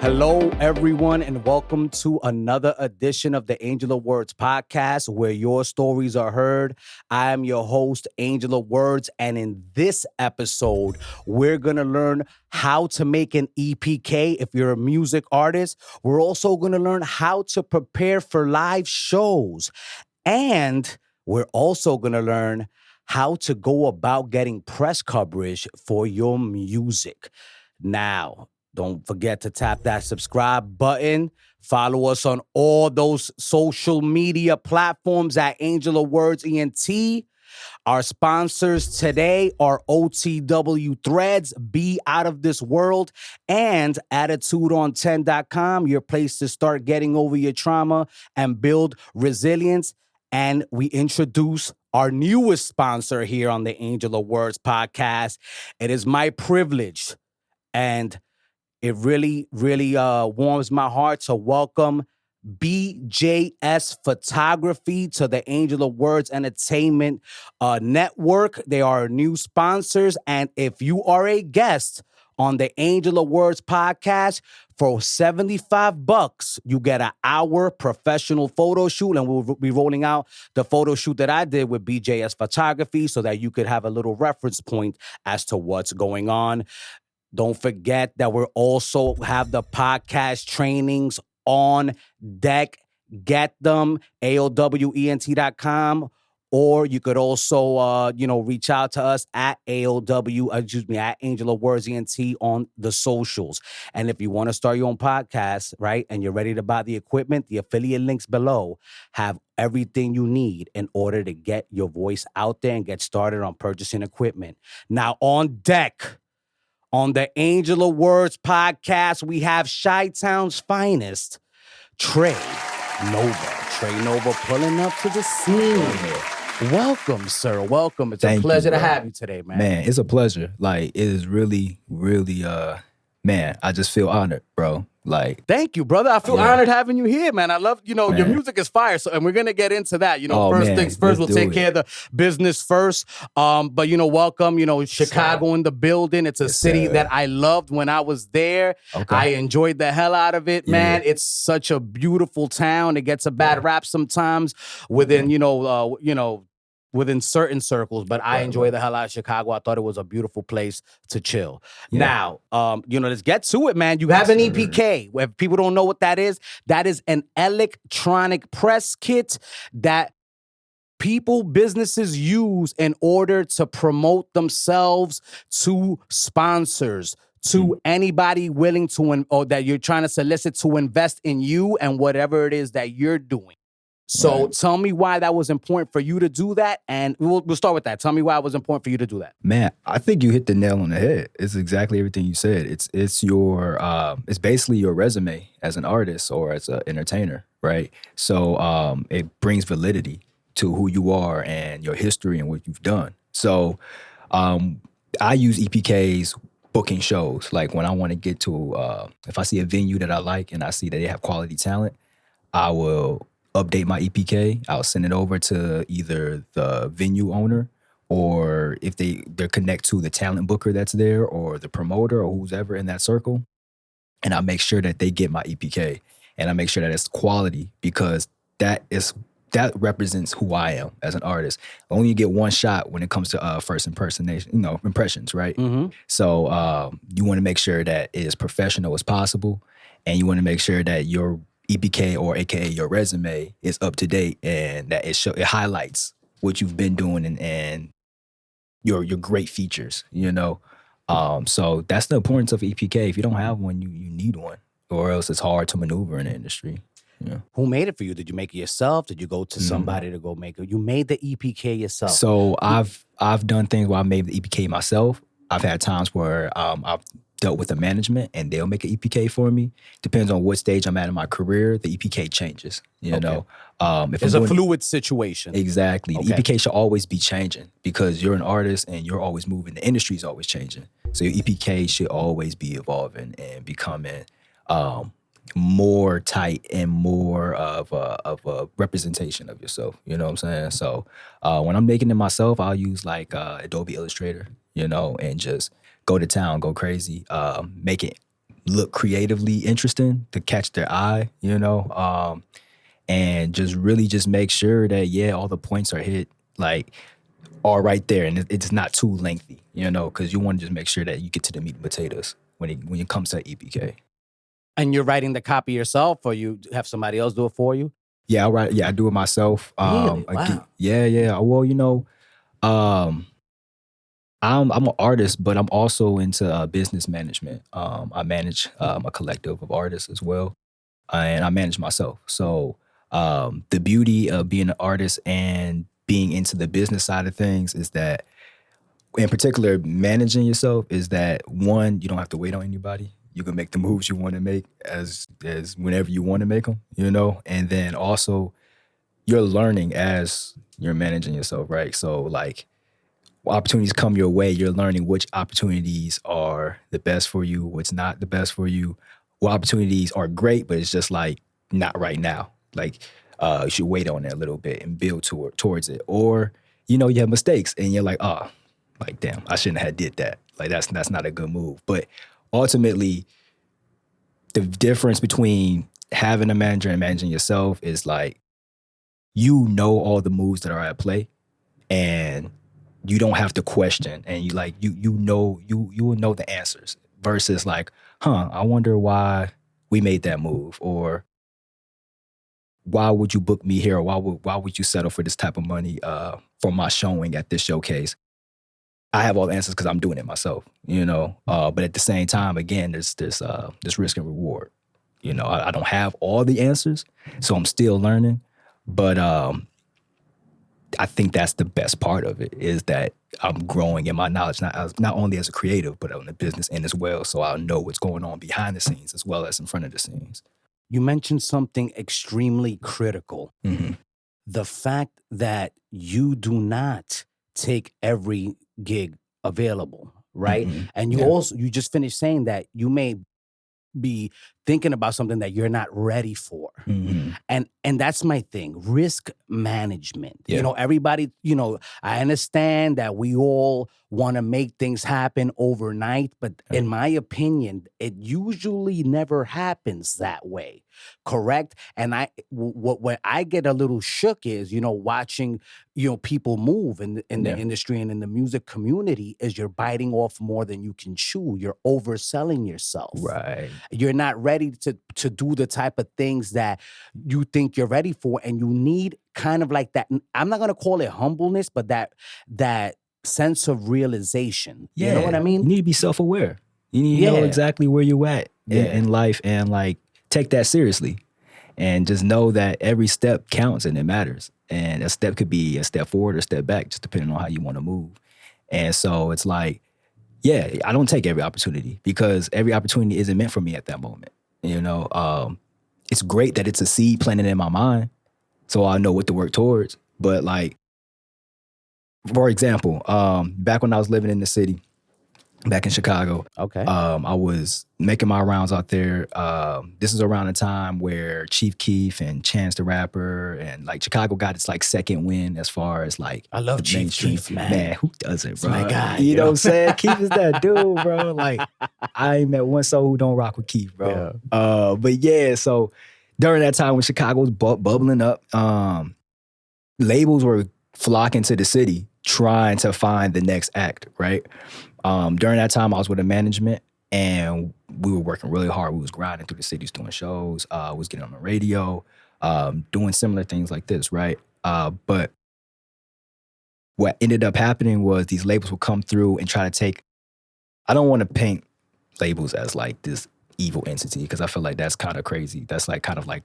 Hello, everyone, and welcome to another edition of the Angel of Words podcast, where your stories are heard. I am your host, Angel of Words, and in this episode, we're going to learn how to make an EPK if you're a music artist. We're also going to learn how to prepare for live shows, and we're also going to learn how to go about getting press coverage for your music. Now, don't forget to tap that subscribe button. Follow us on all those social media platforms at Angel of Words ENT. Our sponsors today are OTW Threads, Be Out of This World, and AttitudeOn10.com, your place to start getting over your trauma and build resilience. And we introduce our newest sponsor here on the Angel of Words podcast. It is my privilege, and it really, really warms my heart to welcome BJS Photography to the Angel of Words Entertainment Network. They are new sponsors, and if you are a guest on the Angel of Words podcast, for $75, you get an hour professional photo shoot, and we'll be rolling out the photo shoot that I did with BJS Photography so that you could have a little reference point as to what's going on. Don't forget that we also have the podcast trainings on deck. Get them, AOWENT.com, or you could also, reach out to us at at Angel of Words ENT on the socials. And if you want to start your own podcast, right, and you're ready to buy the equipment, the affiliate links below have everything you need in order to get your voice out there and get started on purchasing equipment. Now, on deck, on the Angel of Words podcast, we have Chi-Town's finest, Trey Nova. Trey Nova pulling up to the scene. Welcome, sir. Welcome. It's a pleasure to have you today, man. Man, it's a pleasure. Like, it is really, really, man, I just feel honored, bro. Like, thank you, brother. I feel honored having you here, man. I love, your music is fire. So, and we're going to get into that. First things first, we'll take care of the business first. But, welcome, Chicago in the building. It's a city that I loved when I was there. Okay. I enjoyed the hell out of it, man. It's such a beautiful town. It gets a bad rap sometimes within, within certain circles, but I enjoy the hell out of Chicago. I thought it was a beautiful place to chill. Yeah. Now, let's get to it, man. You have an EPK. If people don't know what that is an electronic press kit that businesses use in order to promote themselves to sponsors, to anybody willing to, or that you're trying to solicit to invest in you and whatever it is that you're doing. So tell me why that was important for you to do that, and we'll start with that. Tell me why it was important for you to do that. Man, I think you hit the nail on the head. It's exactly everything you said. It's your it's basically your resume as an artist or as an entertainer, right? So it brings validity to who you are and your history and what you've done. So I use EPK'S booking shows. Like when I want to get to if I see a venue that I like and I see that they have quality talent, I will update my EPK. I'll send it over to either the venue owner, or if they're connect to the talent booker that's there, or the promoter, or who's ever in that circle. And I make sure that they get my EPK, and I make sure that it's quality, because that represents who I am as an artist. Only you get one shot when it comes to first impressions, right? Mm-hmm. So you want to make sure that it is professional as possible, and you want to make sure that your EPK, or AKA your resume, is up to date, and that it highlights what you've been doing and your great features, So that's the importance of EPK. If you don't have one, you need one, or else it's hard to maneuver in the industry. Yeah. Who made it for you? Did you make it yourself? Did you go to somebody to go make it? You made the EPK yourself. So I've done things where I made the EPK myself. I've had times where I've dealt with the management and they'll make an EPK for me. Depends on what stage I'm at in my career, the EPK changes, you know. If it's a fluid situation. Exactly. Okay. The EPK should always be changing because you're an artist and you're always moving. The industry is always changing. So your EPK should always be evolving and becoming more tight and more of a representation of yourself. You know what I'm saying? So when I'm making it myself, I'll use like Adobe Illustrator, you know, and just go to town, go crazy, make it look creatively interesting to catch their eye, you know, and just really just make sure that, yeah, all the points are hit, like, are right there, and it's not too lengthy, you know, because you want to just make sure that you get to the meat and potatoes when it comes to EPK. And you're writing the copy yourself, or you have somebody else do it for you? Yeah, I write. Yeah, I do it myself. Really? Again, Wow. yeah. Well, you know, I'm an artist, but I'm also into business management. I manage a collective of artists as well, and I manage myself. So the beauty of being an artist and being into the business side of things is that, in particular, managing yourself, is that, one, you don't have to wait on anybody. You can make the moves you want to make as whenever you want to make them, you know. And then also, you're learning as you're managing yourself, right? So like, opportunities come your way, you're learning which opportunities are the best for you, what's not the best for you. What opportunities are great, but it's just like not right now. Like you should wait on it a little bit and build towards it. Or, you know, you have mistakes and you're like, oh, like, damn, I shouldn't have did that. Like that's not a good move. But ultimately, the difference between having a manager and managing yourself is like, you know all the moves that are at play, and you don't have to question, and you will know the answers, versus like, I wonder why we made that move, or why would you book me here, or why would you settle for this type of money for my showing at this showcase? I have all the answers because I'm doing it myself, you know. But at the same time, again, there's this risk and reward. You know, I don't have all the answers, so I'm still learning. But I think that's the best part of it, is that I'm growing in my knowledge, not only as a creative, but on the business end as well. So I'll know what's going on behind the scenes as well as in front of the scenes. You mentioned something extremely critical. Mm-hmm. The fact that you do not take every gig available, right? Mm-hmm. And you just finished saying that you may be thinking about something that you're not ready for. Mm-hmm. And that's my thing, risk management. Yeah. You know, everybody, you know, I understand that we all want to make things happen overnight, but in my opinion, it usually never happens that way. Correct? And what I get a little shook is, you know, watching, you know, people move in the industry and in the music community, is you're biting off more than you can chew. You're overselling yourself. Right. You're not ready to do the type of things that you think you're ready for, and you need kind of like that. I'm not gonna call it humbleness, but that sense of realization. Yeah. You know what I mean? You need to be self-aware. You need to know exactly where you're at in life, and like take that seriously, and just know that every step counts and it matters. And a step could be a step forward or a step back, just depending on how you want to move. And so it's like, yeah, I don't take every opportunity, because every opportunity isn't meant for me at that moment. You know, it's great that it's a seed planted in my mind, so I know what to work towards. But like, for example, back when I was living in the city, back in Chicago, Okay. I was making my rounds out there. This is around the time where Chief Keef and Chance the Rapper, and like Chicago got its like second win as far as like, I love the Chief mainstream. Keef, man. Man, who doesn't, bro? my guy, You you know know? what I'm saying? Keef is that dude, bro. Like, I ain't met one soul who don't rock with Keef, bro. But yeah, so during that time when Chicago was bubbling up, labels were flocking to the city trying to find the next act, right? During that time, I was with a management, and we were working really hard. We was grinding through the cities, doing shows, was getting on the radio, doing similar things like this, right? But what ended up happening was these labels would come through and try to take, I don't want to paint labels as like this evil entity, because I feel like that's kind of crazy. That's like kind of like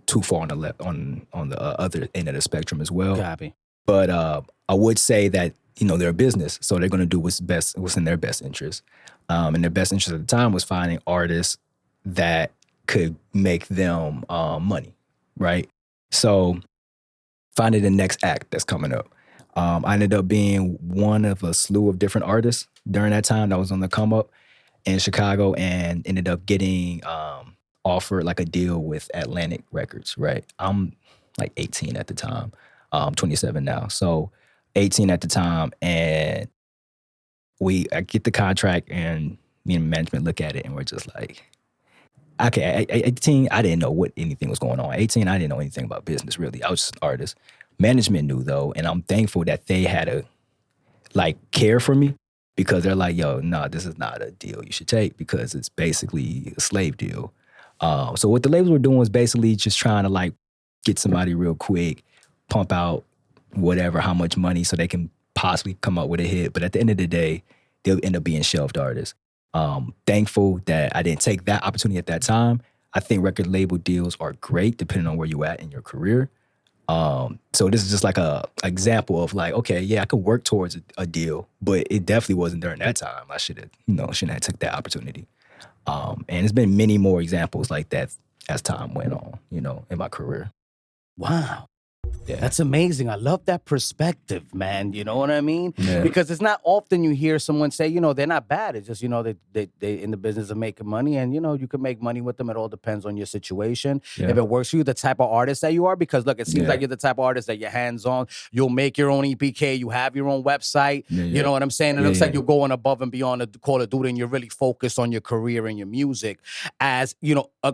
too far on the left, on the other end of the spectrum as well. Copy. But I would say that, you know, they're a business, so they're going to do what's in their best interest. And their best interest at the time was finding artists that could make them money, right? So finding the next act that's coming up. I ended up being one of a slew of different artists during that time that was on the come up in Chicago, and ended up getting offered like a deal with Atlantic Records, right? I'm like 18 at the time, 27 now. So 18 at the time, and I get the contract, and me and management look at it and we're just like, okay, at 18, I didn't know anything was going on. At 18, I didn't know anything about business, really. I was just an artist. Management knew, though, and I'm thankful that they had to, like, care for me because they're like, yo, no, this is not a deal you should take because it's basically a slave deal. So what the labels were doing was basically just trying to, like, get somebody real quick, pump out whatever, how much money so they can possibly come up with a hit. But at the end of the day, they'll end up being shelved artists. Thankful that I didn't take that opportunity at that time. I think record label deals are great depending on where you're at in your career. So this is just like a example of like, okay, yeah, I could work towards a deal, but it definitely wasn't during that time. I shouldn't have took that opportunity. And there's been many more examples like that as time went on, in my career. Wow. Yeah. That's amazing. I love that perspective, man. You know what I mean? Yeah. Because it's not often you hear someone say, they're not bad. It's just, they in the business of making money and, you can make money with them. It all depends on your situation. Yeah. If it works for you, the type of artist that you are, because look, it seems like you're the type of artist that you're hands-on. You'll make your own EPK. You have your own website. You know what I'm saying? It looks like you're going above and beyond the Call of Duty and you're really focused on your career and your music as,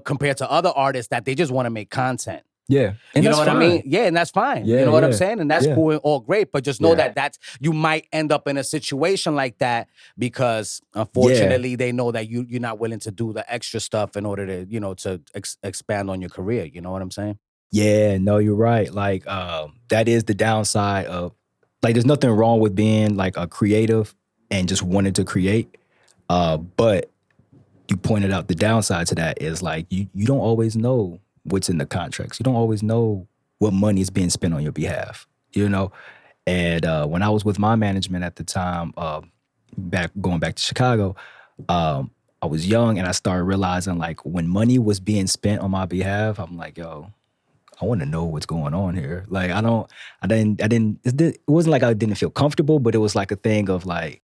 compared to other artists that they just want to make content. Yeah. And you know what I mean? Yeah, and that's fine. Yeah, you know what I'm saying? And that's cool and all great. But just know that you might end up in a situation like that because unfortunately they know that you're not willing to do the extra stuff in order to, to expand on your career. You know what I'm saying? Yeah, no, you're right. Like, that is the downside of, like, there's nothing wrong with being like a creative and just wanting to create. But you pointed out the downside to that is like, you don't always know what's in the contracts. You don't always know what money is being spent on your behalf, And when I was with my management at the time, going back to Chicago, I was young and I started realizing like when money was being spent on my behalf, I'm like, yo, I want to know what's going on here. Like, it wasn't like I didn't feel comfortable, but it was like a thing of like,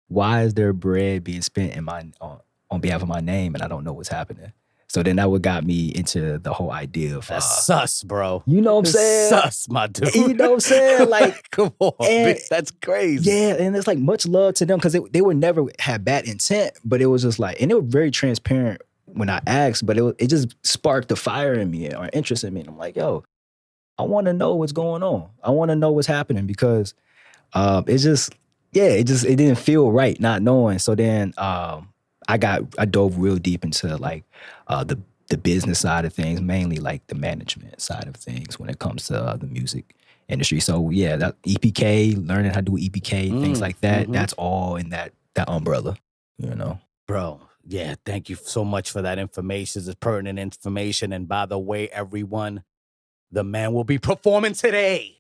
why is there bread being spent on behalf of my name and I don't know what's happening? So then that what got me into the whole idea of that's sus, bro. You know what I'm saying? Sus, my dude. You know what I'm saying? Like, come on, and, that's crazy. Yeah, and it's like much love to them because they were never had bad intent, but it was just like, and they were very transparent when I asked, but it just sparked the fire in me or interest in me. And I'm like, yo, I want to know what's going on. I want to know what's happening because it didn't feel right not knowing. So then I dove real deep into like the business side of things, mainly like the management side of things when it comes to the music industry. So yeah, that EPK, learning how to do EPK, things like that, that's all in that umbrella, Bro, yeah, thank you so much for that information. It's pertinent information. And by the way, everyone, the man will be performing today.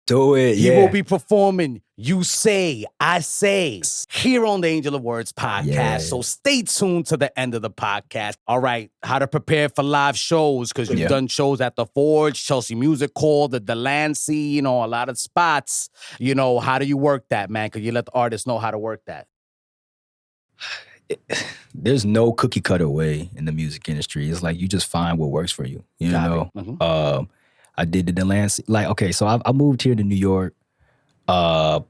Do it, He will be performing You Say, I Say here on the Angel of Words podcast. Yeah. So stay tuned to the end of the podcast. All right, how to prepare for live shows because you've done shows at the Forge, Chelsea Music Hall, the Delancey, a lot of spots. How do you work that, man? Because you let the artists know how to work that. There's no cookie cutter way in the music industry. It's like you just find what works for you, you know? Mm-hmm. I did the Delancey. Like, okay, so I moved here to New York about,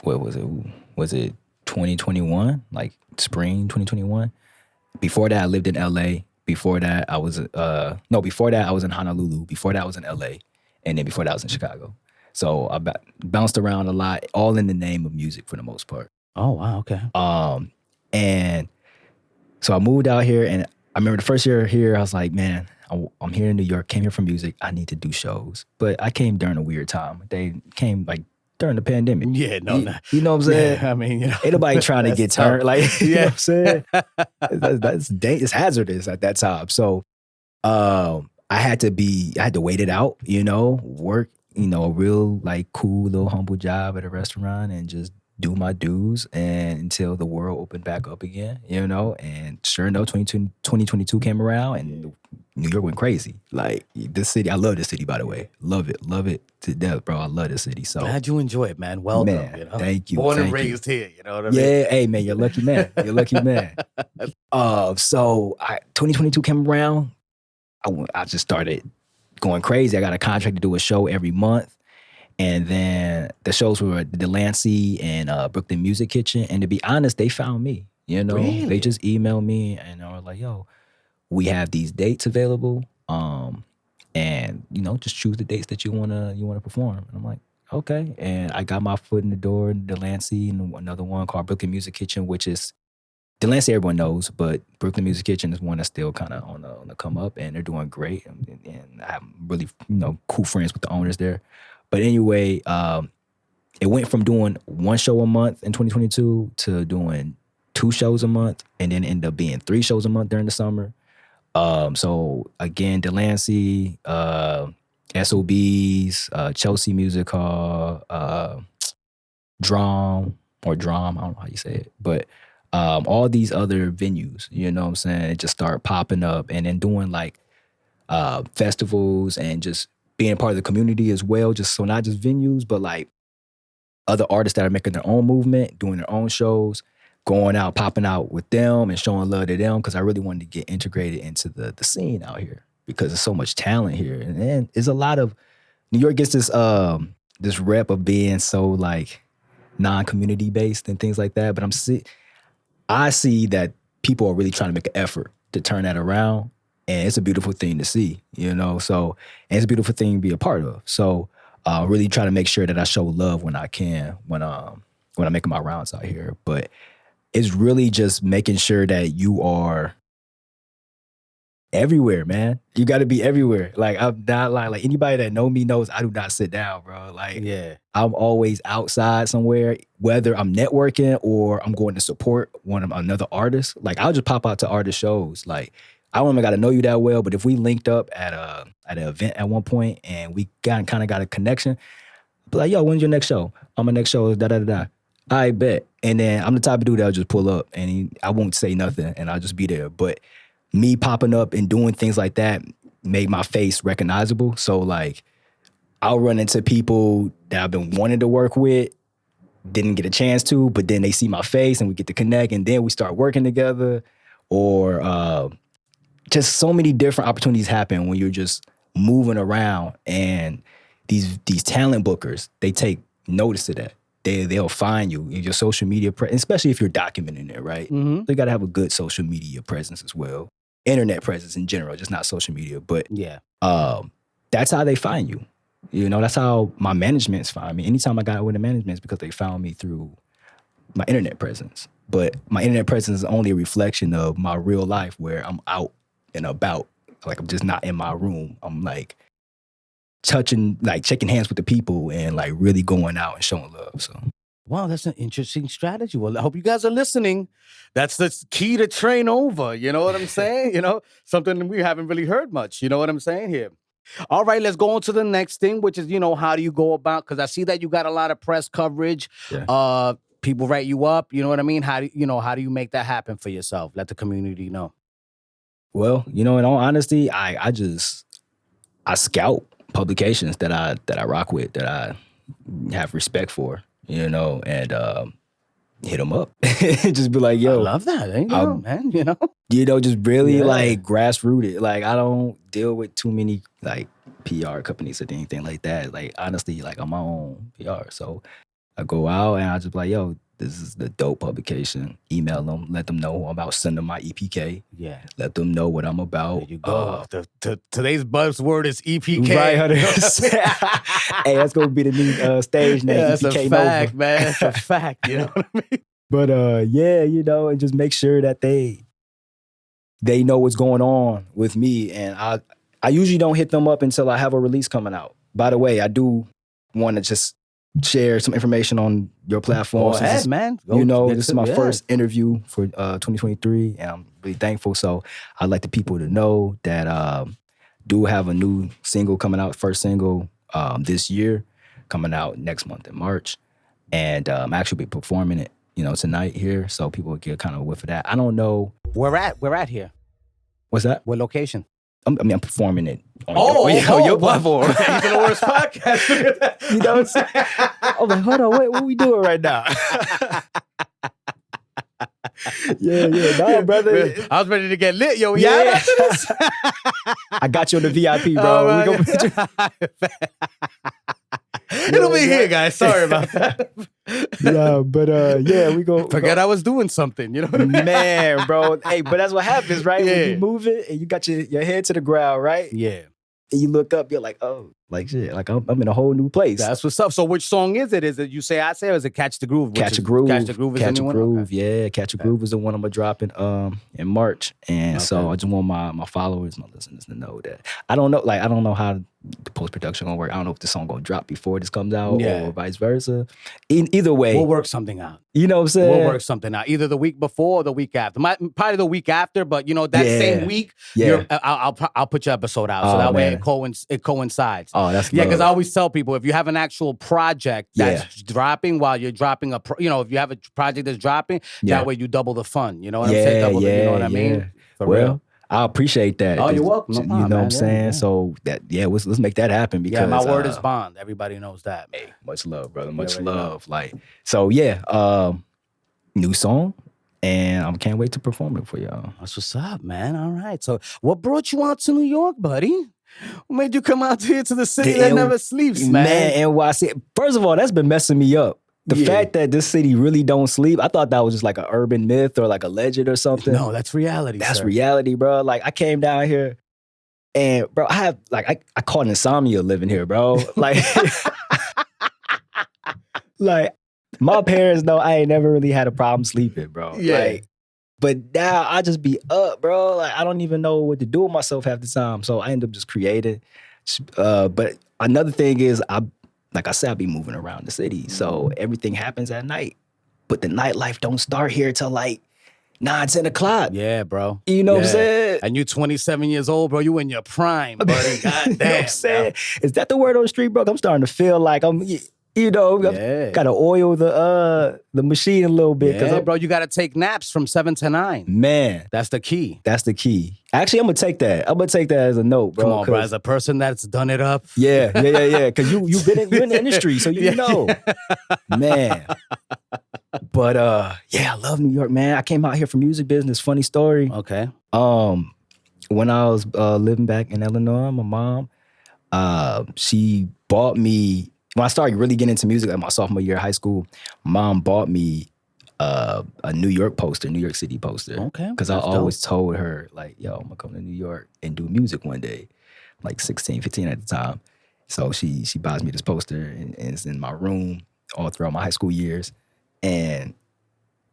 what was it? Was it 2021? Like spring 2021? Before that, I lived in LA. Before that, I was, I was in Honolulu. Before that, I was in LA. And then before that, I was in Chicago. So I bounced around a lot, all in the name of music for the most part. Oh, wow, okay. And so I moved out here, and I remember the first year here, I was like, man, I'm here in New York, came here for music. I need to do shows. But I came during a weird time. They came like during the pandemic. Yeah, no. You know what I'm saying? Yeah, I mean, ain't nobody trying to get turned. Like, you know what I'm saying? It's hazardous at that time. So I had to wait it out, work, a real like cool little humble job at a restaurant and just do my dues and until the world opened back up again, and sure enough, 2022 came around and New York went crazy. Like this city, I love this city, by the way. Love it to death, bro. I love this city. So glad you enjoy it, man. Welcome. Man, thank you. Born and raised here, you know what I mean? Yeah, hey man, you're a lucky man. You're a lucky man. So 2022 came around. I just started going crazy. I got a contract to do a show every month. And then the shows were the Delancey and Brooklyn Music Kitchen. And to be honest, they found me. You know, Really? they just emailed me and they were like, "Yo, we have these dates available, and you know, just choose the dates that you wanna perform." And I'm like, "Okay." And I got my foot in the door in Delancey and another one called Brooklyn Music Kitchen, which is Delancey everyone knows, but Brooklyn Music Kitchen is one that's still kind of on the come up, and they're doing great. And I'm really cool friends with the owners there. But anyway, it went from doing one show a month in 2022 to doing 2 shows a month, and then ended up being 3 shows a month during the summer. So again, Delancey, SOBs, Chelsea Music Hall, Drum, I don't know how you say it, but all these other venues, you know what I'm saying, it just start popping up, and then doing like festivals and just being part of the community as well. Just so not just venues, but like other artists that are making their own movement, doing their own shows, going out, popping out with them and showing love to them, because I really wanted to get integrated into the scene out here because there's so much talent here. And then there's a lot of, New York gets this rep of being so like non-community based and things like that. But I see that people are really trying to make an effort to turn that around. And it's a beautiful thing to see, you know? So, and it's a beautiful thing to be a part of. So really try to make sure that I show love when I can, when I'm making my rounds out here. But it's really just making sure that you are everywhere, man. You got to be everywhere. Like, I'm not lying. Like, anybody that know me knows I do not sit down, bro. Like, Yeah. I'm always outside somewhere, whether I'm networking or I'm going to support another artist. Like, I'll just pop out to artist shows. Like, I don't even got to know you that well, but if we linked up at an event at one point and we kind of got a connection, be like, "Yo, when's your next show?" My next show is da-da-da-da. I bet. And then I'm the type of dude that'll just pull up and I won't say nothing and I'll just be there. But me popping up and doing things like that made my face recognizable. So like, I'll run into people that I've been wanting to work with, didn't get a chance to, but then they see my face and we get to connect and then we start working together. Or just so many different opportunities happen when you're just moving around, and these talent bookers, they take notice of that. They'll find you in your social media, especially if you're documenting it, right? Mm-hmm. So you got to have a good social media presence as well. Internet presence in general, just not social media. But Yeah. That's how they find you. You know, that's how my managements find me. Anytime I got with the management, it's because they found me through my internet presence. But my internet presence is only a reflection of my real life, where I'm out and about. Like, I'm just not in my room. I'm like touching, like shaking hands with the people and like really going out and showing love. So, Wow, that's an interesting strategy. Well, I hope you guys are listening. That's the key to train over. You know what I'm saying? You know, something we haven't really heard much. You know what I'm saying here? All right, let's go on to the next thing, which is, how do you go about, because I see that you got a lot of press coverage. Yeah. People write you up. You know what I mean? How do you make that happen for yourself? Let the community know. Well, in all honesty, I scout publications that I rock with, that I have respect for, and hit them up. Just be like, "Yo, I love that, man." Just really like grassrooted. Like, I don't deal with too many like PR companies or anything like that. Like, honestly, like, I'm my own PR. So I go out and I just be like, "Yo, this is the dope publication." Email them, let them know I'm about, send them my EPK. Yeah. Let them know what I'm about. There you go. Today's buzzword is EPK. Right, 100%. Hey, that's gonna be the new stage name. That's EPK a fact, Nova. man. That's a fact. You know what I mean? But and just make sure that they know what's going on with me. And I usually don't hit them up until I have a release coming out. By the way, I do want to just share some information on your platform. Go ahead, man. This is my first interview for 2023, and I'm really thankful. So I'd like the people to know that do have a new single coming out, first single this year, coming out next month in March. And I'm actually be performing it, tonight here, so people will get kind of a whiff of that. I don't know. We're at here. What's that? What location? I'm performing it on your platform. He's the worst podcast. You know what I'm saying? I'm like, hold on, what we doing right now? No, brother. I was ready to get lit, yo. Yeah. I got you on the VIP, bro. It'll be here, guys. Sorry about that. Yeah, but yeah, we go. Forget I was doing something. You know what I mean? Man, bro. Hey, but that's what happens, right? Yeah. When you move it and you got your head to the ground, right? Yeah. And you look up, you're like, oh, like shit, like I'm in a whole new place. That's what's up. So which song is it? Is it You Say I Say, or is it Catch the Groove? Catch a Groove. Catch the Groove is Catch the a new one? Groove, Okay. yeah. Catch a Groove is the one I'm gonna drop in March. And so I just want my followers, my listeners to know that I don't know how the post-production gonna work. I don't know if the song gonna drop before this comes out or vice versa. Either way. We'll work something out. You know what I'm saying? We'll work something out. Either the week before or the week after. Probably the week after, but you know, that same week, I'll put your episode out. So that way it coincides. Oh, that's because I always tell people, if you have an actual project that's dropping while you're dropping if you have a project that's dropping, that way you double the fun. You know what I'm saying? You know what I mean? For real. I appreciate that. Oh, you're welcome. No problem, you know what I'm man. saying? Yeah. So that let's make that happen because my word is bond. Everybody knows that. Man. Hey, much love, brother. Much love. Like so, yeah. New song, and I can't wait to perform it for y'all. That's what's up, man. All right. So, what brought you out to New York, buddy? What made you come out here to the city that never sleeps, man? Man, NYC. First of all, that's been messing me up. The fact that this city really don't sleep, I thought that was just like an urban myth or like a legend or something. No, that's reality. That's reality, bro. Like I came down here and bro, I caught insomnia living here, bro. Like, like my parents know I ain't never really had a problem sleeping, bro. Yeah. Like, but now I just be up, bro. Like I don't even know what to do with myself half the time. So I end up just creating. But another thing is like I said, I be moving around the city. So everything happens at night. But the nightlife don't start here till like 9, 10 o'clock. Yeah, bro. You know what I'm saying? And you 27 years old, bro. You in your prime, buddy. God damn. You know what I'm saying? Is that the word on the street, bro? I'm starting to feel like I'm gotta oil the machine a little bit. Yeah, bro, you gotta take naps from 7 to 9. Man. That's the key. That's the key. Actually, I'm gonna take that. I'm gonna take that as a note, bro. Come on, bro. As a person that's done it up. Yeah. Because you've been in the industry, so you know. Man. But I love New York, man. I came out here for music business. Funny story. Okay. When I was living back in Illinois, my mom, she bought me. When I started really getting into music, like my sophomore year of high school, Mom bought me a New York City poster. Okay. Because I always told her, like, yo, I'm gonna come to New York and do music one day. Like 16, 15 at the time. So she buys me this poster and it's in my room all throughout my high school years. And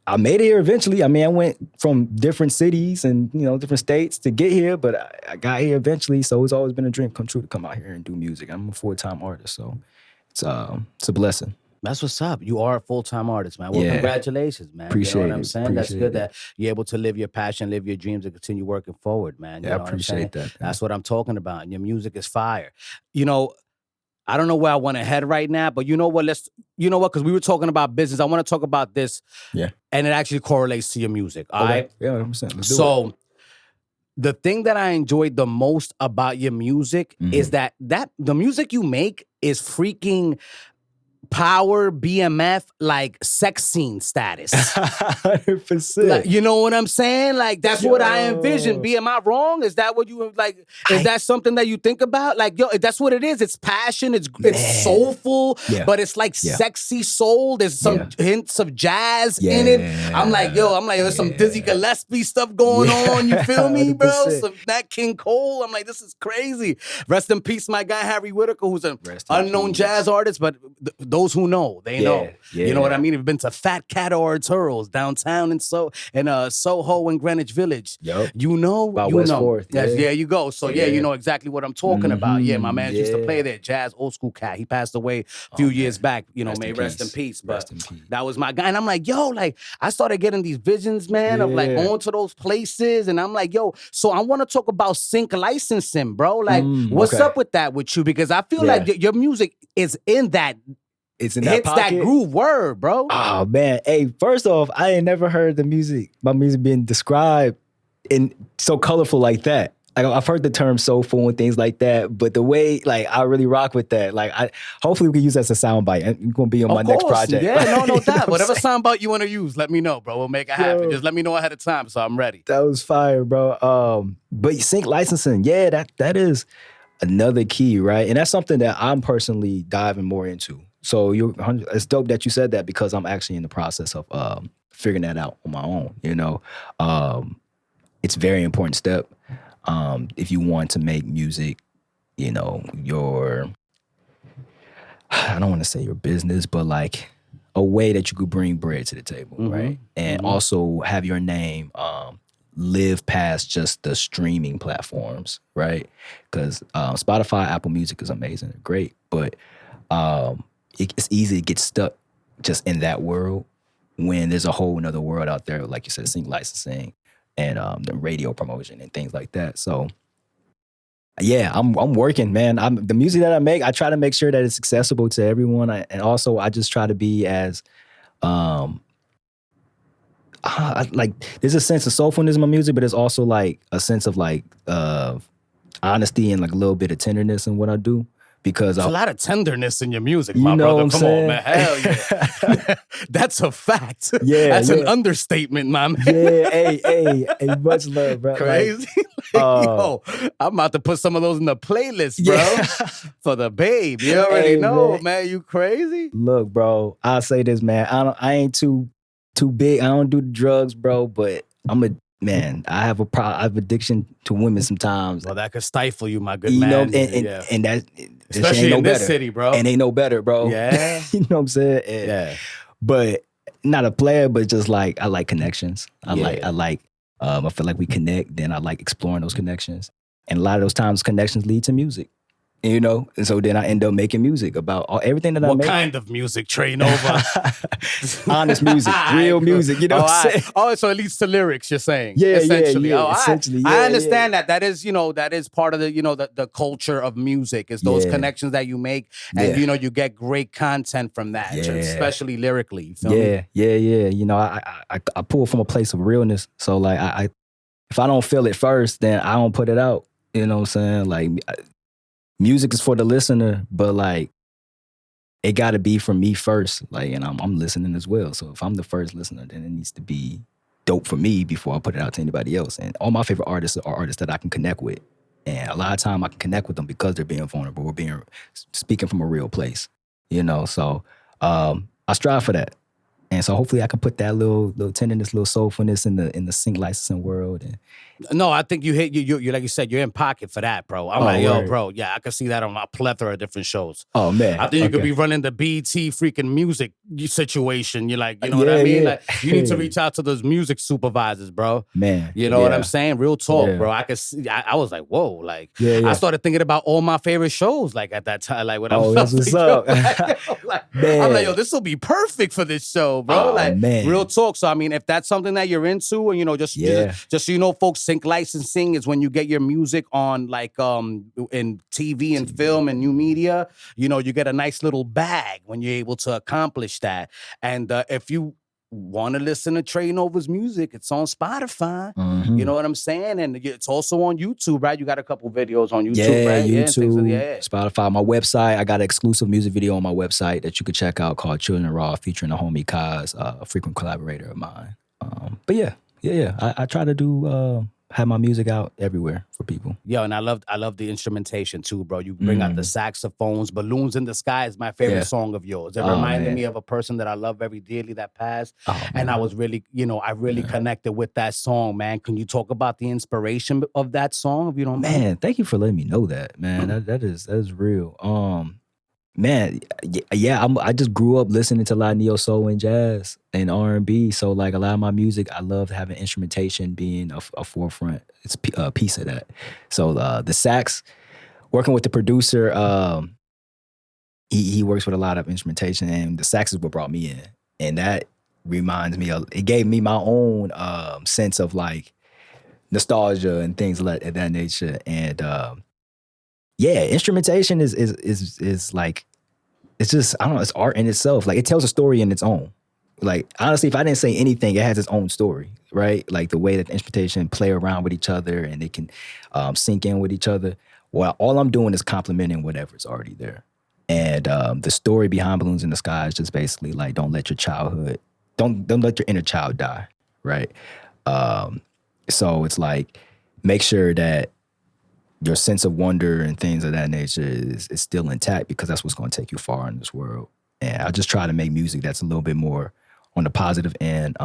I made it here eventually. I mean, I went from different cities and, different states to get here, but I got here eventually. So it's always been a dream come true to come out here and do music. I'm a full-time artist, so it's a blessing. That's what's up. You are a full-time artist, man. Well, congratulations, man. Appreciate you know what I'm saying? That's Appreciate good that you're able to live your passion, live your dreams, and continue working forward, man. You know I what I'm appreciate saying? that. That's what I'm talking about. And your music is fire. I don't know where I want to head right now, but you know what? Because we were talking about business. I want to talk about this. Yeah. And it actually correlates to your music. All right? Yeah, 100%. So the thing that I enjoyed the most about your music is that the music you make is freaking power BMF, like sex scene status. 100%. Like, you know what I'm saying? Like, that's what I envision. Am I wrong? Is that what you like? Is that something that you think about? Like, yo, that's what it is. It's passion. It's soulful, but it's like sexy soul. There's some hints of jazz in it. I'm like, there's some Dizzy Gillespie stuff going on. You feel me, bro? 100%. Some Nat King Cole. I'm like, this is crazy. Rest in peace, my guy Harry Whitaker, who's an unknown jazz artist, but those who know, they know. You know what I mean? If you've been to Fat Cat or Arturo's downtown in Soho and Greenwich Village, you know, about you West know. Fourth, There you go. So you know exactly what I'm talking about. Yeah, my man used to play there, jazz, old school cat. He passed away a few years back. May rest in peace. But that was my guy. And I'm like, I started getting these visions, man, of like going to those places. And I'm like, so I want to talk about sync licensing, bro. Like, what's up with that with you? Because I feel like your music is in that. It's in that pocket. That groove word, bro. Oh, man. Hey, first off, I ain't never heard my music being described in so colorful like that. Like, I've heard the term soulful and things like that, but the way, like, I really rock with that. Like, hopefully we can use that as a soundbite. It's going to be on my next project. Yeah, no doubt. Whatever soundbite you want to use, let me know, bro. We'll make it happen. Just let me know ahead of time so I'm ready. That was fire, bro. But sync licensing, that is another key, right? And that's something that I'm personally diving more into. So it's dope that you said that because I'm actually in the process of figuring that out on my own. You know, it's a very important step if you want to make music. You know, I don't want to say your business, but like a way that you could bring bread to the table, right? And also have your name live past just the streaming platforms, right? Because Spotify, Apple Music is amazing, great, but it's easy to get stuck just in that world when there's a whole another world out there, like you said, sync licensing and the radio promotion and things like that. So yeah, I'm working, man. The music that I make, I try to make sure that it's accessible to everyone, and also I just try to be as like there's a sense of soulfulness in my music, but there's also like a sense of like honesty and like a little bit of tenderness in what I do. Because there's a lot of tenderness in your music, you my know brother. What I'm Come saying? on, man. Hell yeah. That's a fact. Yeah. That's an understatement, my man. Yeah, hey, much love, bro. Crazy. Yo, I'm about to put some of those in the playlist, bro. Yeah. For the babe. You already know, man. You crazy? Look, bro, I'll say this, man. I ain't too big. I don't do the drugs, bro, but I have addiction to women sometimes. Well, that could stifle you, my good man. You know, and that especially in this city, bro. And ain't no better, bro. Yeah. You know what I'm saying? Yeah. But not a player, but just like I like connections. I feel like we connect, then I like exploring those connections. And a lot of those times connections lead to music. You know, and so then I end up making music about everything that I make. What kind of music, Trey Nova? Honest music, real music. You know what I'm saying? Oh, so it leads to lyrics. You're saying, yeah, essentially. Yeah, essentially. I understand that. That is, that is part of the, the culture of music. Is those connections that you make, and you get great content from that, especially lyrically. You feel me? Yeah. You know, I pull from a place of realness. So like, if I don't feel it first, then I don't put it out. You know what I'm saying? Like. Music is for the listener, but like it got to be from me first. Like, and I'm listening as well. So if I'm the first listener, then it needs to be dope for me before I put it out to anybody else. And all my favorite artists are artists that I can connect with. And a lot of time I can connect with them because they're being vulnerable or speaking from a real place. You know, so I strive for that. And so hopefully I can put that little tenderness, little soulfulness in the sync licensing world. And no, I think you hit you like you said, you're in pocket for that, bro. I'm like, yo, bro, yeah, I can see that on a plethora of different shows. Oh man, I think you could be running the BT freaking music situation. You're like, you know what I mean? Like, you need to reach out to those music supervisors, bro. Man, you know what I'm saying? Real talk, bro. I could see. I was like, whoa, like, I started thinking about all my favorite shows, like at that time, like when I was that's what's up. I'm like, yo, this will be perfect for this show, bro. Real talk. So I mean, if that's something that you're into, and just so you know, folks, sync licensing is when you get your music on like in TV and film and new media. You get a nice little bag when you're able to accomplish that. And if you want to listen to Trey Nova's music, it's on Spotify. You know what I'm saying? And it's also on YouTube, right? You got a couple videos on YouTube, right? YouTube, Spotify, my website. I got an exclusive music video on my website that you could check out called Children Raw, featuring the homie Kaz, a frequent collaborator of mine. But yeah. I try to do have my music out everywhere for people. Yo, and I love the instrumentation too, bro. You bring out the saxophones. Balloons in the Sky is my favorite song of yours. It reminded me of a person that I love very dearly that passed. And I was really, I really connected with that song, man. Can you talk about the inspiration of that song, if you don't mind? Man, thank you for letting me know that, man. That is real. Man, I just grew up listening to a lot of neo soul and jazz and R&B. So like a lot of my music, I love having instrumentation being a forefront. It's a piece of that. So the sax, working with the producer, he works with a lot of instrumentation, and the sax is what brought me in. And that reminds me it gave me my own sense of like nostalgia and things like that nature. And instrumentation is like, it's just, I don't know, it's art in itself. Like, it tells a story in its own. Like, honestly, if I didn't say anything, it has its own story, right? Like the way that the instrumentation play around with each other and they can sync in with each other. Well, all I'm doing is complementing whatever's already there. And the story behind Balloons in the Sky is just basically like, don't let your inner child die, right? So it's like, make sure that your sense of wonder and things of that nature is still intact, because that's what's going to take you far in this world. And I just try to make music that's a little bit more on the positive end,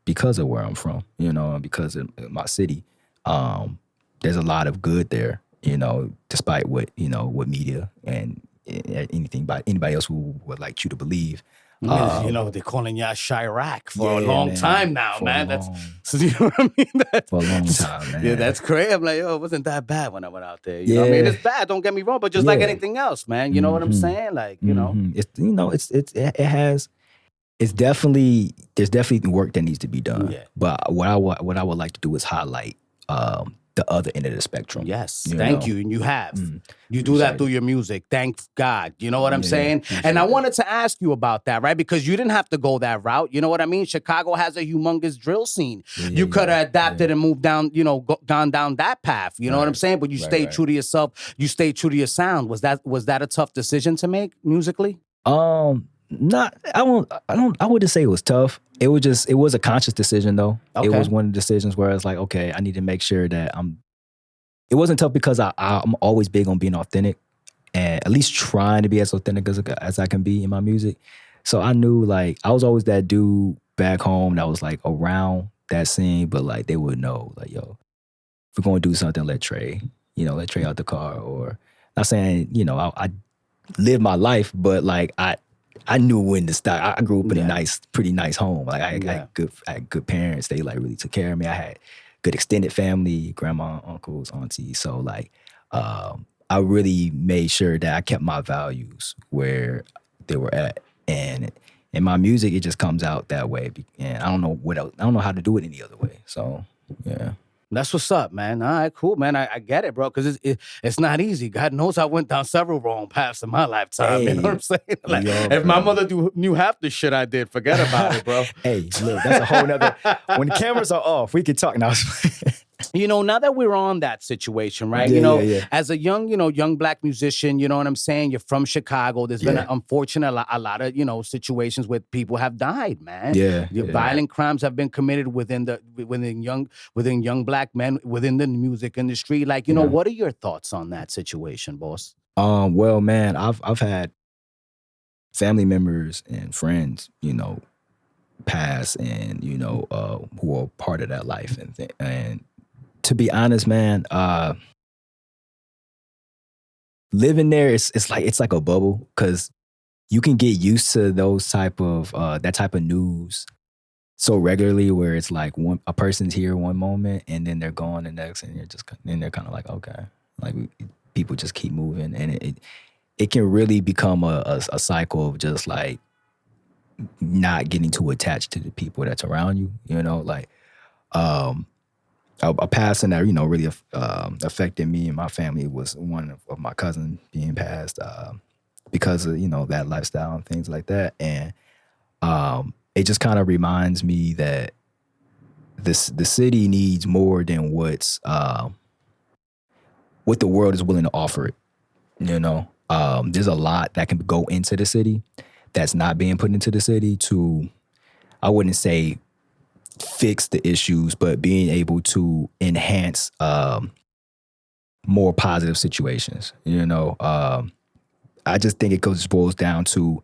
because of where I'm from, you know, and because of my city. There's a lot of good there, you know, despite what, you know, what media and anything by anybody else who would like you to believe. You know, they're calling y'all Chirac for a long time now, man. That's, you know what I mean? For a long time, man. Yeah, that's crazy. I'm like, it wasn't that bad when I went out there. You know what I mean? It's bad, don't get me wrong, but just like anything else, man. You know what I'm saying? Like, you know. It's, you know, there's definitely work that needs to be done. Yeah. But what I would like to do is highlight the other end of the spectrum. Yes, thank you. And you have. You do that through your music. Thank God. You know what I'm saying? And I wanted to ask you about that, right? Because you didn't have to go that route. You know what I mean? Chicago has a humongous drill scene. You could have adapted and moved down, you know, gone down that path. You know what I'm saying? But you stayed true to yourself. You stayed true to your sound. Was that a tough decision to make musically? I wouldn't say it was tough. It was a conscious decision though. Okay. It was one of the decisions where it's like, okay, I need to make sure that it wasn't tough because I'm always big on being authentic and at least trying to be as authentic as I can be in my music. So I knew like I was always that dude back home that was like around that scene, but like they would know like, yo, if we're going to do something, let Trey out the car, or not saying, you know, I live my life, but like I knew when to stop. I grew up in a pretty nice home. Like I had good parents. They like really took care of me. I had good extended family, grandma, uncles, aunties. So like, I really made sure that I kept my values where they were at. And in my music, it just comes out that way. And I don't know what else. I don't know how to do it any other way. So yeah. That's what's up, man. All right, cool, man. I get it, bro, because it's not easy. God knows I went down several wrong paths in my lifetime. You know what I'm saying? Like, if my mother knew half the shit I did, forget about it, bro. Hey, look, that's a whole nother. When the cameras are off, we can talk now. You know, now that we're on that situation, right? As a young black musician, you know what I'm saying? You're from Chicago. There's been unfortunately a lot of, you know, situations where people have died, man. Violent crimes have been committed within young black men within the music industry. Like, you know, what are your thoughts on that situation, boss? Well, man, I've had family members and friends, you know, pass and, you know, who are part of that life and to be honest, man, living there it's like a bubble because you can get used to those type of that type of news so regularly where it's like a person's here one moment and then they're gone the next and they're kind of like, okay, like people just keep moving and it can really become a cycle of just like not getting too attached to the people that's around you, you know, like a passing that, you know, really affected me and my family was one of my cousins being passed because of, you know, that lifestyle and things like that. And it just kind of reminds me that the city needs more than what the world is willing to offer it. You know, there's a lot that can go into the city that's not being put into the city to, I wouldn't say fix the issues, but being able to enhance more positive situations. You know, I just think it boils down to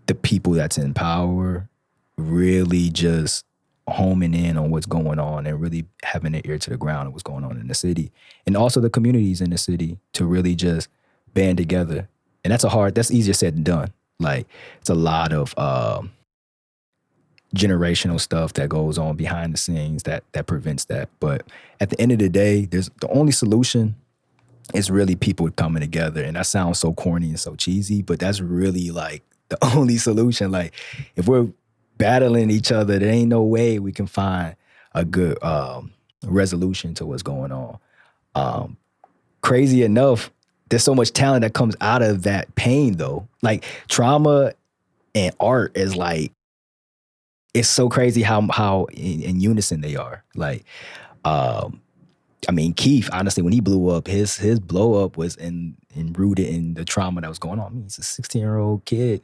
the people that's in power really just homing in on what's going on and really having an ear to the ground of what's going on in the city. And also the communities in the city to really just band together. And that's easier said than done. Like, it's a lot of generational stuff that goes on behind the scenes that prevents that. But at the end of the day, the only solution is really people coming together. And that sounds so corny and so cheesy, but that's really like the only solution. Like, if we're battling each other, there ain't no way we can find a good resolution to what's going on. Crazy enough, there's so much talent that comes out of that pain though. Like, trauma and art is like, it's so crazy how in unison they are. Like, I mean, Keith, honestly, when he blew up, his blow up was rooted in the trauma that was going on. I mean, he's a 16-year-old kid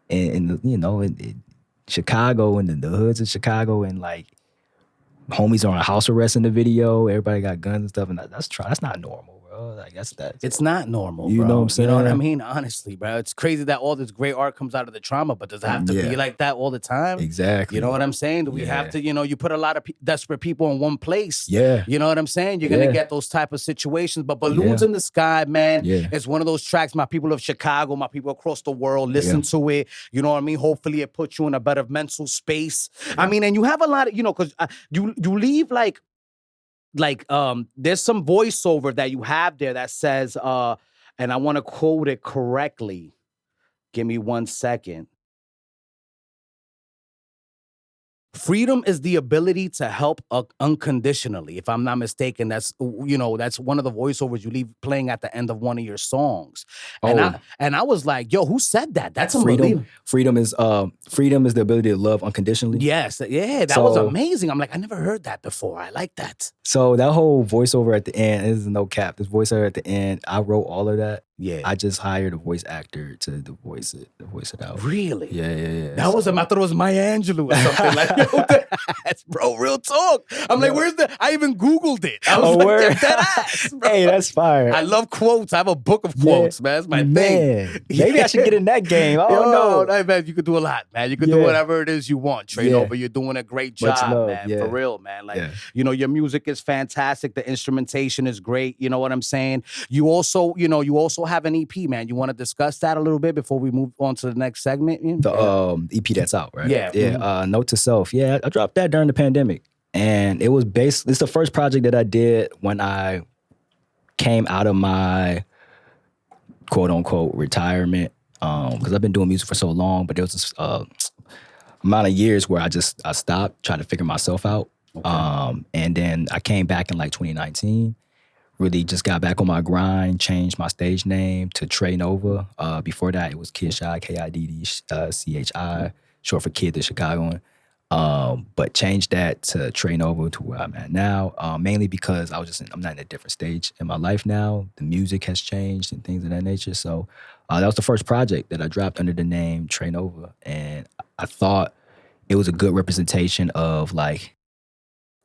in Chicago and the hoods of Chicago, and like homies are on house arrest in the video. Everybody got guns and stuff, and that's not normal, bro. bro. Like that's that. It's not normal, You bro. know what I'm saying? You know what I mean? Honestly, bro. It's crazy that all this great art comes out of the trauma, but does it have to be like that all the time? Exactly. You know what I'm saying? Do we have to, you put a lot of desperate people in one place. Yeah. You know what I'm saying? You're going to get those type of situations. But Balloons in the Sky, man, it's one of those tracks my people of Chicago, my people across the world, listen to it. You know what I mean? Hopefully it puts you in a better mental space. I mean, and you have a lot of, because you leave like there's some voiceover that you have there that says, and I want to quote it correctly. Give me 1 second. Freedom is the ability to help unconditionally. If I'm not mistaken, that's that's one of the voiceovers you leave playing at the end of one of your songs. And I was like, yo, who said that? That's unbelievable. Freedom is the ability to love unconditionally. Yes, that was amazing. I'm like, I never heard that before. I like that. So that whole voiceover at the end, this is no cap. This voiceover at the end, I wrote all of that. Yeah. I just hired a voice actor to voice it out. Really? Yeah. That was I thought it was Maya Angelou or something like that. Bro, real talk. I'm like, where's I even Googled it. I was like, that ass, bro. Hey, that's fire. I love quotes. I have a book of quotes, man. That's my thing. Maybe I should get in that game. I don't know. Man, you could do a lot, man. You could do whatever it is you want. Train over. You're doing a great job, man. For real, man. Like, your music is fantastic. The instrumentation is great. You know what I'm saying? You also have an EP, man. You want to discuss that a little bit before we move on to the next segment? The EP that's out, right? Yeah. Yeah. Note to Self. Yeah, I dropped that during the pandemic. And it was it's the first project that I did when I came out of my quote unquote retirement. Because I've been doing music for so long, but there was this amount of years where I stopped trying to figure myself out. Okay. And then I came back in like 2019. Really just got back on my grind, changed my stage name to Trey Nova. Before that, it was KidShy, KIDDCHI, short for Kid the Chicagoan. But changed that to Trey Nova to where I'm at now, mainly because I'm not in a different stage in my life now. The music has changed and things of that nature. So that was the first project that I dropped under the name Trey Nova. And I thought it was a good representation of like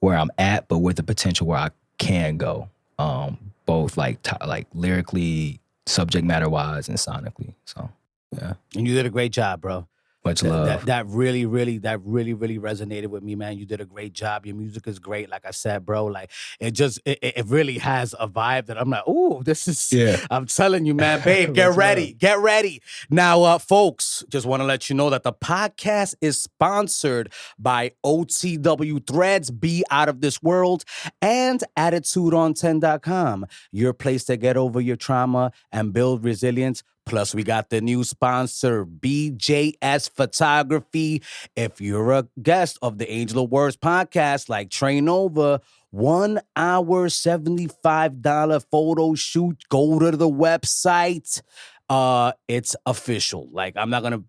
where I'm at, but with the potential where I can go. Both like lyrically, subject matter wise, and sonically. So, yeah. And you did a great job, bro. Much love. That really resonated with me, man. You did a great job. Your music is great. Like I said, bro, like it really has a vibe that I'm like, ooh, this is, I'm telling you, man, babe, get ready. Get ready. Now, folks, just want to let you know that the podcast is sponsored by OTW Threads, Be Out of This World, and AttitudeOn10.com, your place to get over your trauma and build resilience. Plus, we got the new sponsor, BJS Photography. If you're a guest of the Angel of Words podcast, like Train Over, 1 hour, $75 photo shoot. Go to the website. It's official. Like, I'm not gonna,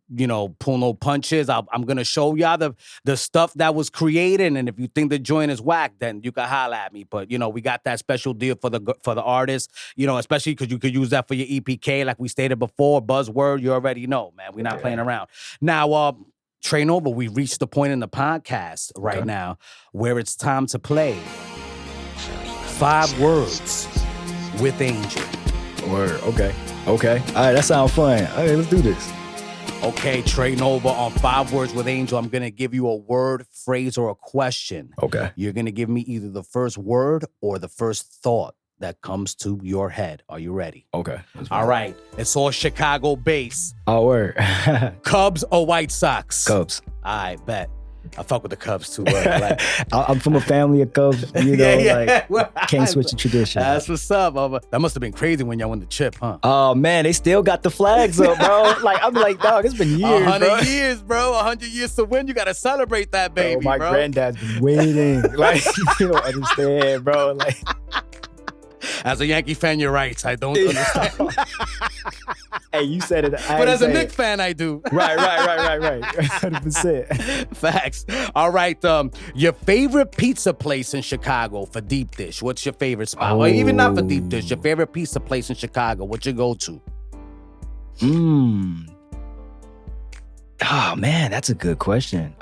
pull no punches. I'm gonna show y'all the stuff that was created, and if you think the joint is whack, then you can holler at me. But we got that special deal for the artist. Especially because you could use that for your EPK, like we stated before. Buzzword, you already know, man. We're not playing around. Now, Train Over. We reached the point in the podcast right now where it's time to play 5 words with Angel. Word. Okay. All right, that sounds fun. All right, let's do this. Okay, Trey Nova on 5 words with Angel. I'm going to give you a word, phrase, or a question. Okay. You're going to give me either the first word or the first thought that comes to your head. Are you ready? Okay. All right. It's all Chicago based. Oh, word. Cubs or White Sox? Cubs. All right, bet. I fuck with the Cubs too. I'm from a family of Cubs, can't switch the tradition. That's what's up. That must have been crazy when y'all won the chip, huh? Oh man, they still got the flags up, bro. I'm like, dog, it's been years, 100 years, bro. 100 years to win. You gotta celebrate that, baby, my granddad's been waiting. Like, you don't understand, bro. Like, as a Yankee fan, you're right. I don't understand. Hey, you said it. But as a Knicks fan, I do. Right. 100%. Facts. All right. Your favorite pizza place in Chicago for deep dish. What's your favorite spot? Or even not for deep dish. Your favorite pizza place in Chicago. What's your go-to? Oh, man, that's a good question.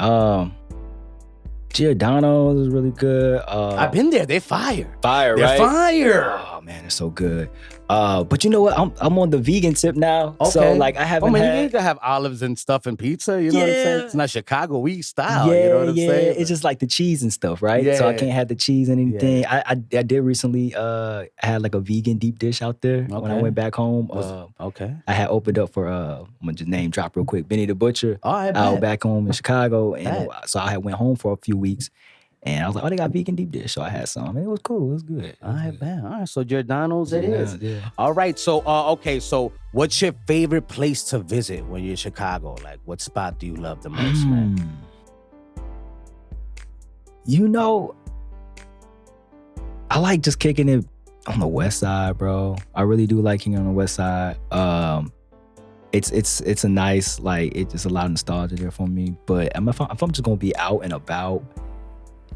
Giordano's is really good. I've been there. They're fire. Fire, They're right? fire. Oh, man, it's so good. But you know what? I'm on the vegan tip now. Okay. So like I haven't you had. need to have olives and stuff and pizza. You know what I'm saying? It's not Chicago style. Yeah, you know what I'm saying? It's just like the cheese and stuff, right? So I can't have the cheese and anything. I did recently had like a vegan deep dish out there when I went back home. I had opened up for I'm gonna just name drop real quick, Benny the Butcher. Out back home in Chicago, and so I went home for a few weeks. And I was like, oh, they got vegan deep dish. So I had some. And it was cool. It was good. All right. So Giordano's it is. Yeah. All right. So, so what's your favorite place to visit when you're in Chicago? Like, what spot do you love the most, man? You know, I like just kicking it on the west side, bro. I really do like kicking on the west side. It's a nice, like, it's just a lot of nostalgia there for me. But if I'm just going to be out and about,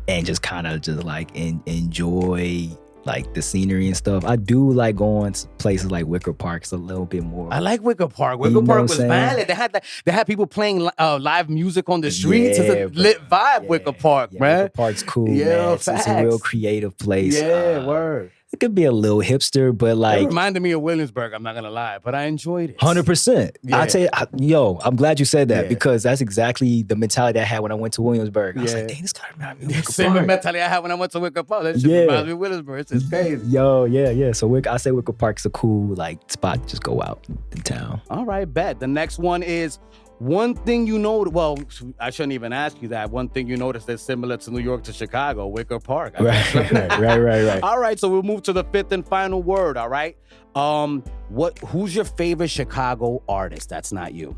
and just kind of just like enjoy like the scenery and stuff. I do like going to places like Wicker Park. It's a little bit more. I like Wicker Park. Wicker Park was valid. They had people playing live music on the streets. It's a lit vibe. Wicker Park, man. Wicker Park's cool. Yeah, man. It's a real creative place. Yeah, word. It could be a little hipster, but like it reminded me of Williamsburg. I'm not gonna lie, but I enjoyed it. 100%. I tell you, I'm glad you said that because that's exactly the mentality I had when I went to Williamsburg. I was like, dang, this guy reminded me of Wicker Park. Same mentality I had when I went to Wicker Park. That shit reminds me of Williamsburg. It's crazy. Yeah. So I say Wicker Park's a cool like spot to just go out in town. All right, bet. The next one is one thing you know. Well, I shouldn't even ask you that. One thing you notice that's similar to New York to Chicago, Wicker Park. Right. All right, so we'll move to the fifth and final word. All right, who's your favorite Chicago artist? That's not you.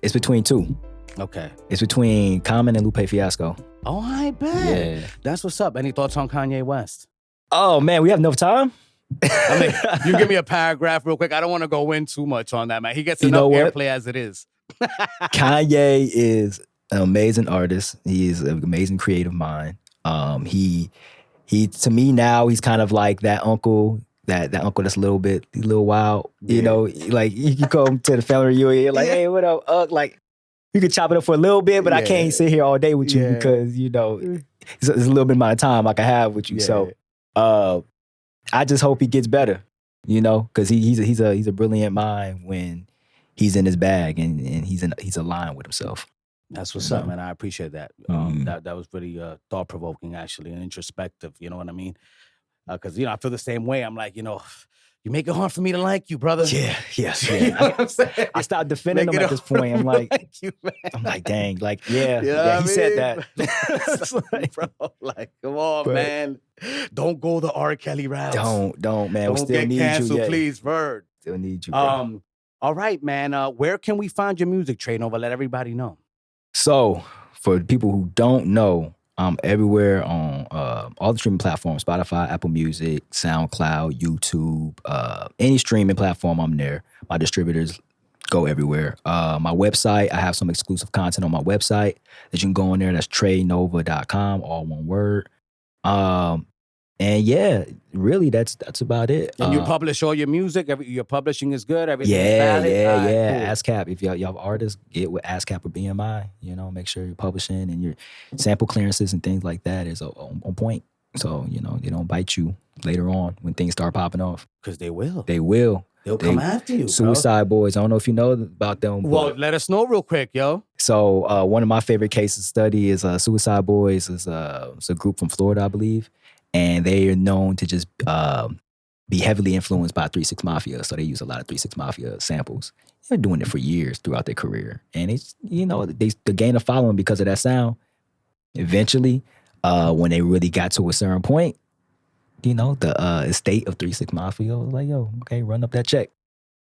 It's between two. Okay. It's between Common and Lupe Fiasco. Oh, I bet. Yeah. That's what's up. Any thoughts on Kanye West? Oh man, we have enough time. I mean, you give me a paragraph real quick. I don't want to go in too much on that, man. He gets enough airplay as it is. Kanye is an amazing artist. He is an amazing creative mind. He to me now, he's kind of like that uncle, that uncle that's a little wild. You know, like you come to the family reunion, you're like, hey, what up? Like you could chop it up for a little bit, but I can't sit here all day with you because you know it's a little bit amount of time I can have with you. So I just hope he gets better, you know, because he's a brilliant mind when he's in his bag and he's aligned with himself. That's what's up, man. I appreciate that. That was pretty thought provoking, actually, and introspective. You know what I mean? Because I feel the same way. I'm like, you make it hard for me to like you, brother. Yes. You know what I'm saying? I stopped defending him at this point. I'm like, I'm like, dang, like, he said that. Like, bro, like, come on, man. Don't go the R. Kelly route. Don't, man. We still get need canceled, you. Please, Bird. Still need you, bro. All right, man. Where can we find your music, Trey Nova? Let everybody know. So, for people who don't know, I'm everywhere on all the streaming platforms, Spotify, Apple Music, SoundCloud, YouTube, any streaming platform, I'm there. My distributors go everywhere. My website, I have some exclusive content on my website that you can go on there. That's treynova.com, all one word. And yeah, really, that's about it. And you publish all your music. Your publishing is good. Everything is valid. Yeah. ASCAP. If y'all have artists, get with ASCAP or BMI. Make sure you're publishing and your sample clearances and things like that is on point. So they don't bite you later on when things start popping off. Because they will. They'll come after you. Suicide Boys. I don't know if you know about them. Well, let us know real quick, yo. So one of my favorite cases study is Suicide Boys. It's a group from Florida, I believe. And they are known to just be heavily influenced by 3 6 Mafia. So they use a lot of 3 6 Mafia samples. They're doing it for years throughout their career. And it's, they gain a following because of that sound. Eventually, when they really got to a certain point, the estate of 3 6 Mafia was like, yo, okay, run up that check.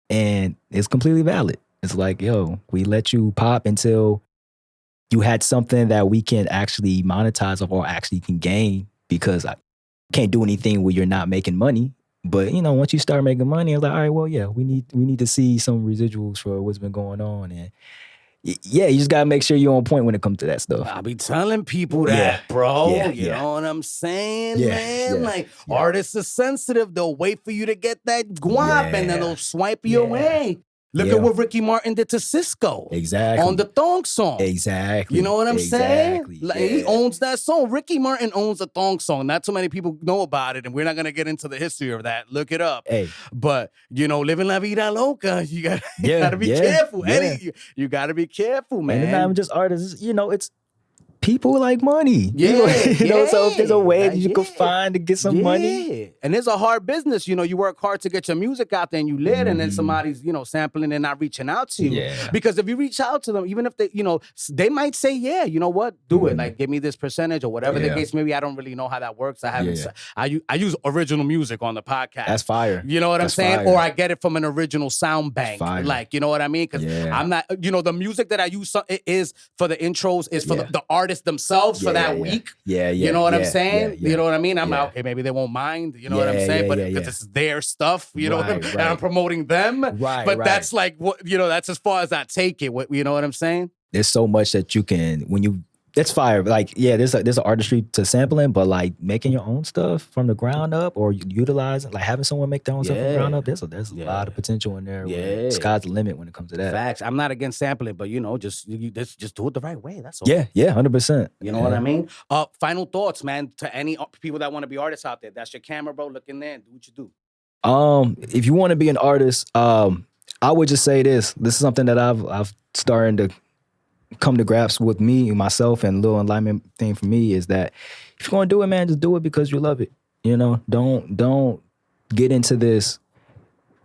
And it's completely valid. It's like, yo, we let you pop until you had something that we can actually monetize or actually can gain, because I can't do anything where you're not making money. But, once you start making money, it's like, all right, well, yeah, we need to see some residuals for what's been going on. And yeah, you just got to make sure you're on point when it comes to that stuff. I be telling people that, bro. You know what I'm saying, man? Artists are sensitive. They'll wait for you to get that guap and then they'll swipe you away. Look at what Ricky Martin did to Cisco. Exactly. On the Thong song. Exactly. You know what I'm saying? Like, yeah. He owns that song. Ricky Martin owns the Thong song. Not too many people know about it, and we're not going to get into the history of that. Look it up. Hey. But, living la vida loca, you got to be careful. Yeah. Eddie, you got to be careful, man. And it's not even just artists. It's people like money. Yeah, so if there's a way that you can find to get some money. And it's a hard business. You work hard to get your music out there and you lit, and then somebody's, sampling and not reaching out to you. Yeah. Because if you reach out to them, even if they, they might say, yeah, you know what, do it. Like, give me this percentage or whatever the case. Maybe I don't really know how that works. I haven't. I use original music on the podcast. That's fire. You know what I'm saying? Fire. Or I get it from an original sound bank. Fire. Like, you know what I mean? Because I'm not, the music that I use it is for the intros, is for the artists themselves. For that week. You know what I'm saying? You know what I mean? I'm like, okay, maybe they won't mind. You know what I'm saying? But because it's their stuff, you know, and I'm promoting them. But that's like, that's as far as I take it. You know what I'm saying? There's so much that you can, that's fire. Like, there's an artistry to sampling, but like making your own stuff from the ground up or utilizing, like having someone make their own stuff from the ground up, there's a lot of potential in there. Yeah. Sky's the limit when it comes to that. Facts. I'm not against sampling, but just do it the right way. That's all. Yeah, 100%. You know what I mean? Final thoughts, man, to any people that want to be artists out there. That's your camera, bro. Look in there and do what you do. If you want to be an artist, I would just say this. This is something that I've started to come to grasp with me, myself, and a little enlightenment thing for me is that if you're going to do it, man, just do it because you love it. Don't get into this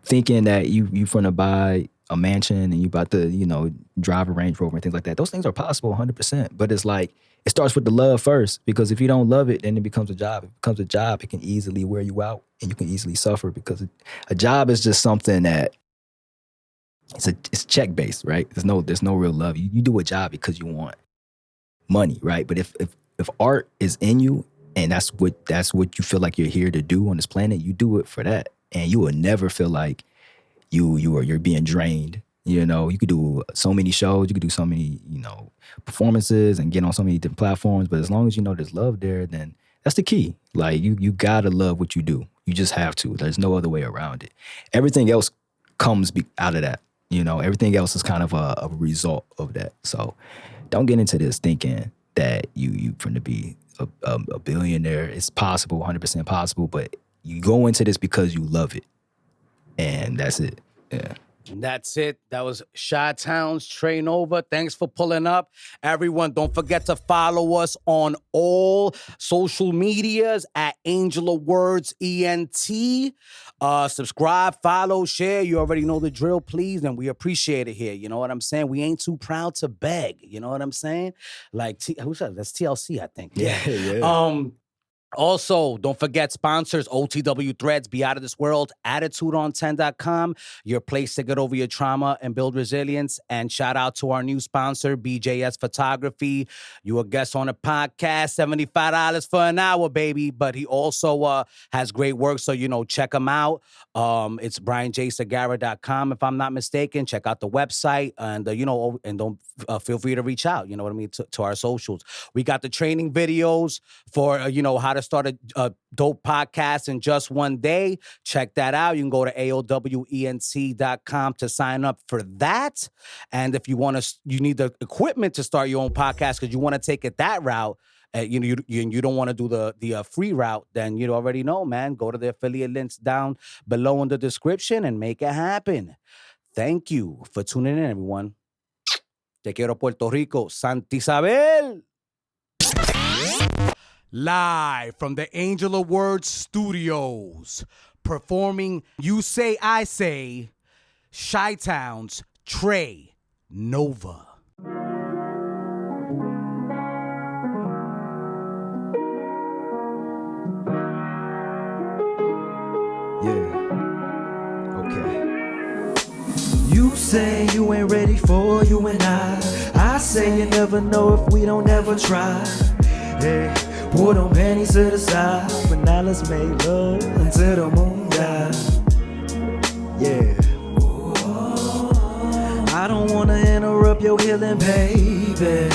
thinking that you're going to buy a mansion and you about to, drive a Range Rover and things like that. Those things are possible 100%, but it's like, it starts with the love first, because if you don't love it, then it becomes a job. If it becomes a job, it can easily wear you out and you can easily suffer, because a job is just something that it's check based, right? There's no real love. You do a job because you want money, right? But if art is in you and that's what you feel like you're here to do on this planet, you do it for that, and you will never feel like you're being drained. You could do so many shows, you could do so many performances and get on so many different platforms, but as long as there's love there, then that's the key. Like you gotta love what you do. You just have to. There's no other way around it. Everything else comes out of that. Everything else is kind of a result of that. So don't get into this thinking that you going to be a billionaire. It's possible, 100% possible, but you go into this because you love it. And that's it. Yeah. That's it. That was Chi-Town's Trey Nova. Thanks for pulling up. Everyone, don't forget to follow us on all social medias at Angel of Words ENT. Subscribe, follow, share. You already know the drill, please. And we appreciate it here. You know what I'm saying? We ain't too proud to beg. You know what I'm saying? Like, who said that? That's TLC, I think. Yeah. Also, don't forget sponsors, OTW Threads, Be Out of This World, AttitudeOn10.com, your place to get over your trauma and build resilience. And shout out to our new sponsor, BJS Photography. You a guest on the podcast, $75 for an hour, baby. But he also has great work, so, check him out. It's BrianJSegura.com, if I'm not mistaken. Check out the website, and, and don't feel free to reach out, you know what I mean, to our socials. We got the training videos for, how to start a dope podcast in just one day. Check that out. You can go to AOWENT.com to sign up for that. And if you need the equipment to start your own podcast because you want to take it that route, you don't want to do the free route, then you already know, man. Go to the affiliate links down below in the description and make it happen. Thank you for tuning in, everyone. Te quiero, Puerto Rico. Santa Isabel. Live from the Angel of Words Studios, performing You Say, I Say, Chi-Town's Trey Nova. You say you ain't ready for you and I say you never know if we don't ever try. Hey, put them panties to the side, but now let's make love until the moon dies. Yeah. I don't wanna interrupt your healing, baby,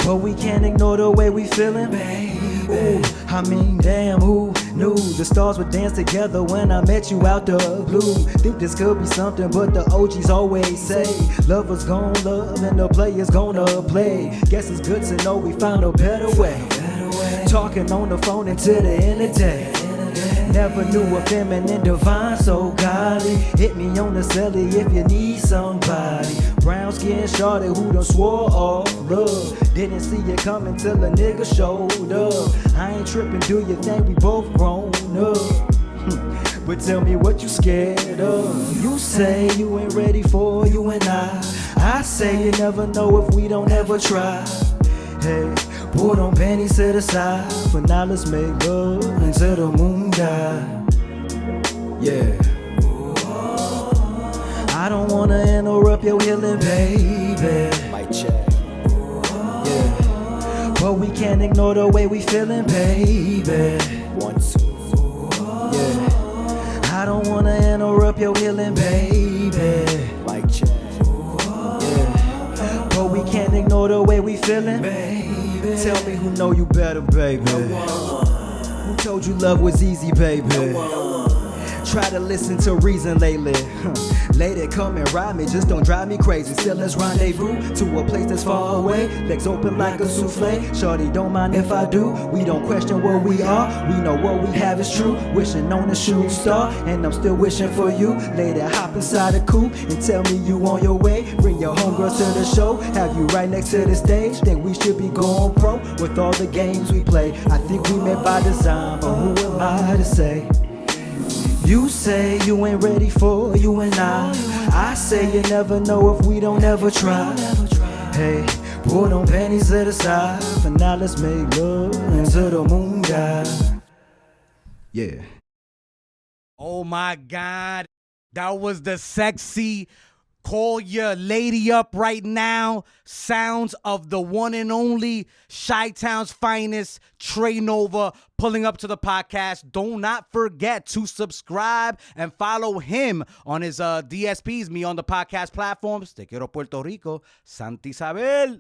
but we can't ignore the way we feeling, baby. I mean, damn, who Knew the stars would dance together when I met you out the blue. Think this could be something, but the OGs always say lovers gon' love and the players gonna play. Guess it's good to know we found a better way. Talking on the phone until the end of the day. Never knew a feminine divine so godly. Hit me on the celly if you need somebody. Brown skin shorty who done swore off love. Didn't see it coming till a nigga showed up. I ain't tripping, do you think we both grown up? But tell me what you scared of. You say you ain't ready for you and I say you never know if we don't ever try. Hey, put on panties to the side. For now let's make love until the moon die. Yeah. I don't wanna interrupt your healing, baby. Mic check. Yeah. But we can't ignore the way we feeling, baby. 1, 2. Yeah. I don't wanna interrupt your healing, baby. Mic check. Yeah. But we can't ignore the way we feeling, baby. Tell me who know you better, baby. Who told you love was easy, baby? Try to listen to reason lately. Lady, come and ride me, just don't drive me crazy. Still, let's rendezvous to a place that's far away. Legs open like a souffle. Shorty, don't mind if I do. We don't question where we are. We know what we have is true. Wishing on a shooting star, and I'm still wishing for you. Lady, hop inside a coupe and tell me you on your way. Bring your homegirls to the show. Have you right next to the stage. Think we should be going pro with all the games we play. I think we meant by design, but who am I to say? You say you ain't ready for you and I say you never know if we don't ever try. Hey, put on panties to the side. For now let's make love until the moon die. Yeah. Oh my God. That was the sexy call your lady up right now sounds of the one and only Chi-Town's finest, Trey Nova, pulling up to the podcast. Do not forget to subscribe and follow him on his DSPs, me on the podcast platforms. Te quiero Puerto Rico, Santa Isabel.